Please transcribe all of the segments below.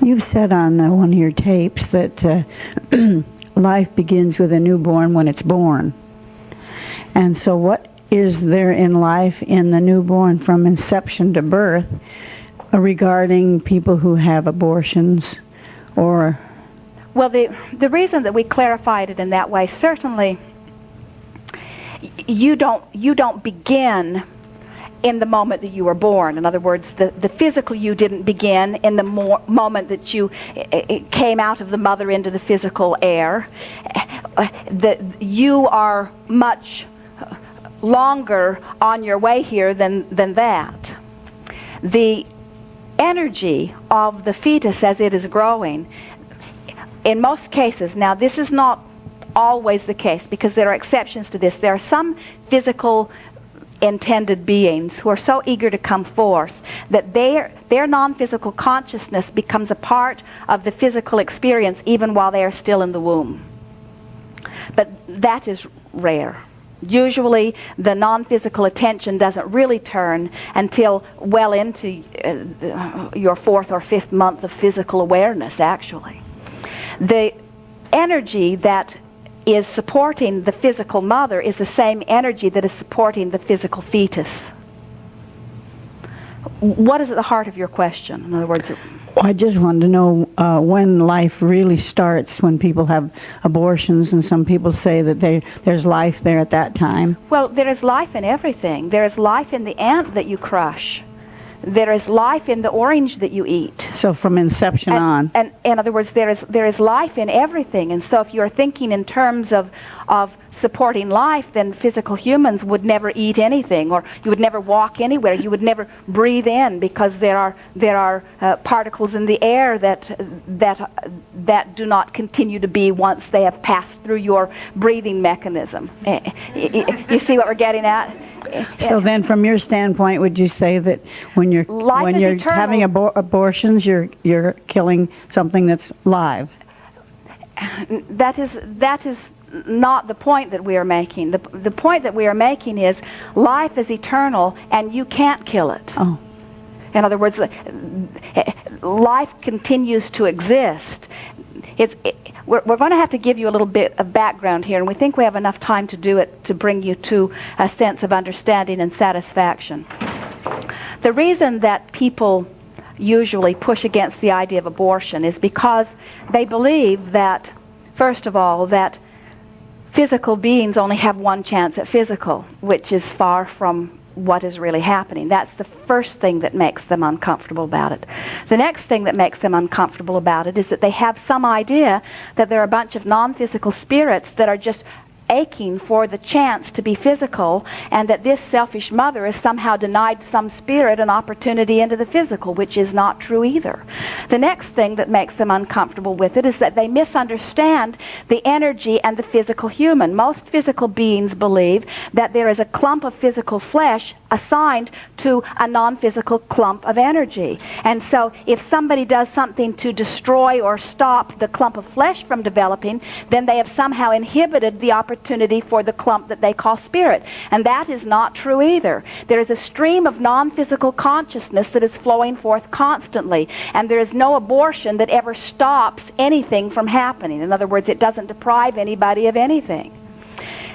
You've said on one of your tapes that life begins with a newborn when it's born. And so what is there in life in the newborn from inception to birth regarding people who have abortions or... Well, the reason that we clarified it in that way, certainly you don't begin in the moment that you were born. In other words, the physical you didn't begin in the moment that you came out of the mother into the physical air. You are much longer on your way here than that. The energy of the fetus as it is growing, in most cases, now this is not always the case because there are exceptions to this. There are some physical intended beings who are so eager to come forth that their non-physical consciousness becomes a part of the physical experience even while they are still in the womb. But that is rare. Usually the non-physical attention doesn't really turn until well into your fourth or fifth month of physical awareness, actually. The energy that is supporting the physical mother is the same energy that is supporting the physical fetus. What is at the heart of your question? In other words, I just wanted to know when life really starts, when people have abortions, and some people say that there's life there at that time. Well, there is life in everything. There is life in the ant that you crush. There is life in the orange that you eat. So from inception on. And in other words, there is life in everything. And so if you're thinking in terms of supporting life, then physical humans would never eat anything, or you would never walk anywhere. You would never breathe in because there are particles in the air that do not continue to be once they have passed through your breathing mechanism. You see what we're getting at? So then, from your standpoint, would you say that when you're having abortions, you're killing something that's live? That is not the point that we are making. The point that we are making is life is eternal, and you can't kill it. Oh. In other words, life continues to exist. We're going to have to give you a little bit of background here, and we think we have enough time to do it to bring you to a sense of understanding and satisfaction. The reason that people usually push against the idea of abortion is because they believe that, first of all, that physical beings only have one chance at physical, which is far from what is really happening. That's the first thing that makes them uncomfortable about it. The next thing that makes them uncomfortable about it is that they have some idea that there are a bunch of non-physical spirits that are just aching for the chance to be physical, and that this selfish mother has somehow denied some spirit an opportunity into the physical, which is not true either. The next thing that makes them uncomfortable with it is that they misunderstand the energy and the physical human. Most physical beings believe that there is a clump of physical flesh assigned to a non-physical clump of energy. And so if somebody does something to destroy or stop the clump of flesh from developing, then they have somehow inhibited the opportunity for the clump that they call spirit. And that is not true either. There is a stream of non-physical consciousness that is flowing forth constantly, and there is no abortion that ever stops anything from happening. In other words, it doesn't deprive anybody of anything.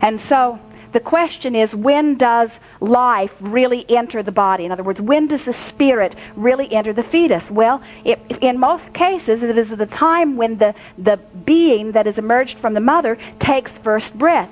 And so the question is, when does life really enter the body? In other words, when does the spirit really enter the fetus? Well, in most cases, it is at the time when the being that is emerged from the mother takes first breath.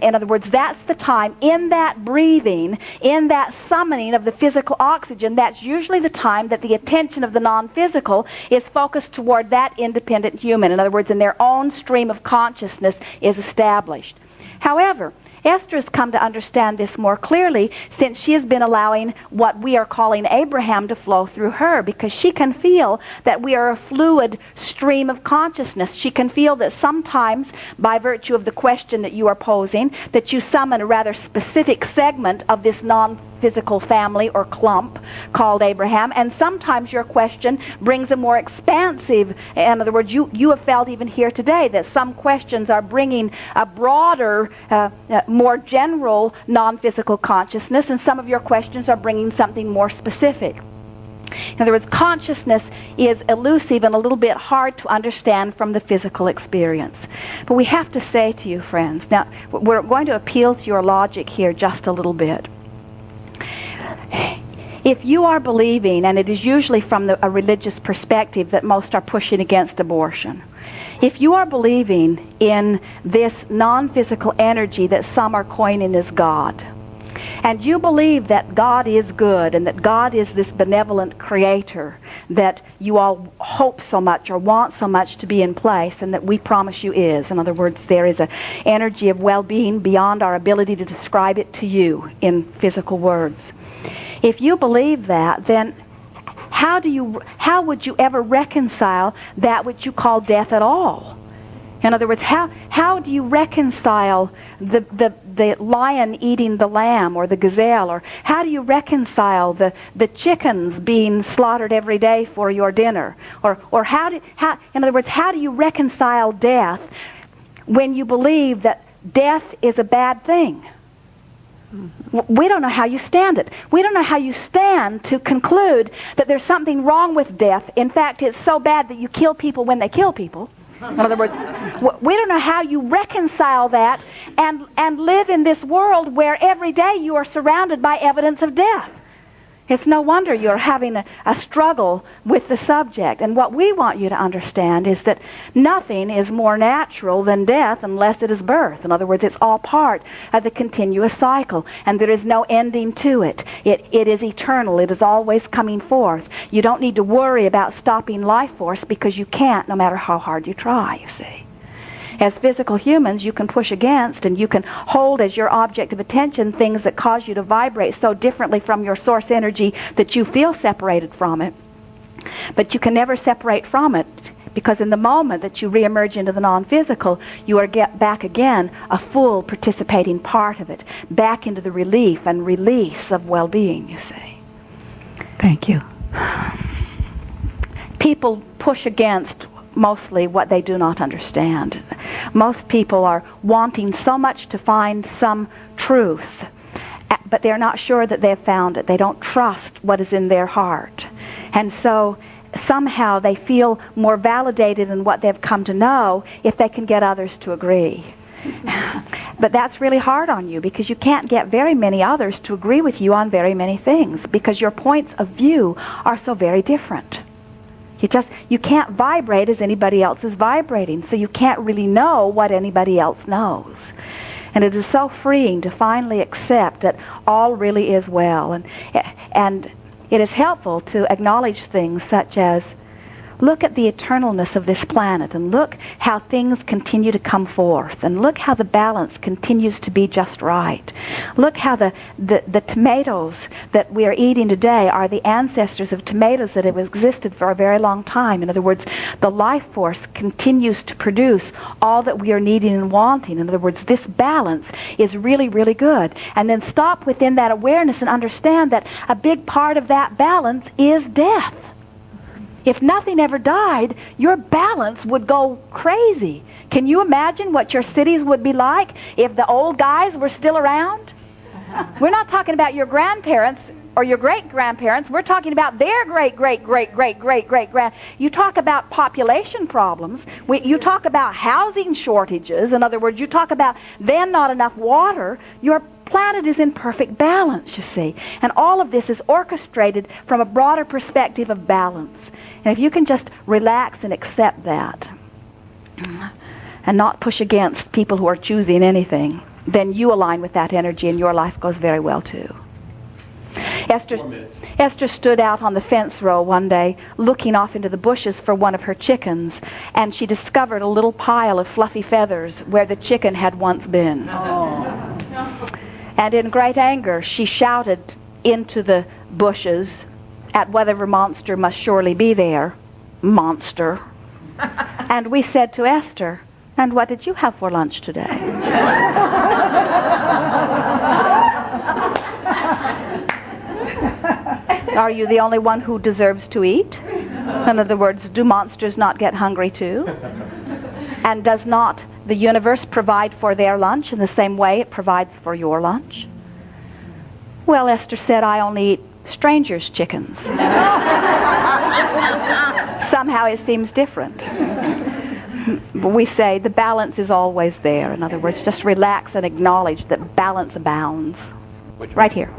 In other words, that's the time, in that breathing, in that summoning of the physical oxygen, that's usually the time that the attention of the non-physical is focused toward that independent human. In other words, in their own stream of consciousness is established. However, Esther has come to understand this more clearly since she has been allowing what we are calling Abraham to flow through her, because she can feel that we are a fluid stream of consciousness. She can feel that sometimes, by virtue of the question that you are posing, that you summon a rather specific segment of this non-physical family or clump called Abraham, and sometimes your question brings a more expansive, in other words, you have felt even here today that some questions are bringing a broader, more general non-physical consciousness, and some of your questions are bringing something more specific. In other words, consciousness is elusive and a little bit hard to understand from the physical experience. But we have to say to you, friends, now we're going to appeal to your logic here just a little bit. If you are believing, and it is usually from a religious perspective that most are pushing against abortion, if you are believing in this non-physical energy that some are coining as God, and you believe that God is good and that God is this benevolent creator that you all hope so much or want so much to be in place, and that we promise you is. In other words, there is an energy of well-being beyond our ability to describe it to you in physical words. If you believe that, then how would you ever reconcile that which you call death at all? In other words, how do you reconcile the lion eating the lamb or the gazelle? Or how do you reconcile the chickens being slaughtered every day for your dinner? Or in other words, how do you reconcile death when you believe that death is a bad thing? We don't know how you stand it. We don't know how you stand to conclude that there's something wrong with death. In fact, it's so bad that you kill people when they kill people. In other words, we don't know how you reconcile that and live in this world where every day you are surrounded by evidence of death. It's no wonder you're having a struggle with the subject. And what we want you to understand is that nothing is more natural than death unless it is birth. In other words, it's all part of the continuous cycle, and there is no ending to it. It is eternal. It is always coming forth. You don't need to worry about stopping life force, because you can't, no matter how hard you try, you see. As physical humans, you can push against and you can hold as your object of attention things that cause you to vibrate so differently from your source energy that you feel separated from it. But you can never separate from it, because in the moment that you reemerge into the non-physical, you are back again a full participating part of it, back into the relief and release of well-being, you see. Thank you. People push against mostly what they do not understand. Most people are wanting so much to find some truth, but they're not sure that they've found it. They don't trust what is in their heart. And so somehow they feel more validated in what they've come to know if they can get others to agree. But that's really hard on you, because you can't get very many others to agree with you on very many things, because your points of view are so very different. You can't vibrate as anybody else is vibrating, so you can't really know what anybody else knows. And it is so freeing to finally accept that all really is well. And it is helpful to acknowledge things such as, look at the eternalness of this planet, and look how things continue to come forth, and look how the balance continues to be just right. Look how the tomatoes that we are eating today are the ancestors of tomatoes that have existed for a very long time. In other words, the life force continues to produce all that we are needing and wanting. In other words, this balance is really, really good. And then stop within that awareness and understand that a big part of that balance is death. If nothing ever died, your balance would go crazy. Can you imagine what your cities would be like if the old guys were still around? We're not talking about your grandparents or your great-grandparents. We're talking about their great-great-great-great-great-great-grand. You talk about population problems. You talk about housing shortages. In other words, you talk about then not enough water. Your planet is in perfect balance, you see. And all of this is orchestrated from a broader perspective of balance. And if you can just relax and accept that and not push against people who are choosing anything, then you align with that energy and your life goes very well too. Esther stood out on the fence row one day looking off into the bushes for one of her chickens, and she discovered a little pile of fluffy feathers where the chicken had once been. Oh. And in great anger she shouted into the bushes at whatever monster must surely be there. Monster. And we said to Esther, "And what did you have for lunch today?" Are you the only one who deserves to eat? In other words, do monsters not get hungry too? And does not the universe provide for their lunch in the same way it provides for your lunch? Well, Esther said, "I only eat strangers' chickens. Somehow it seems different. But we say the balance is always there. In other words, just relax and acknowledge that balance abounds. Right here.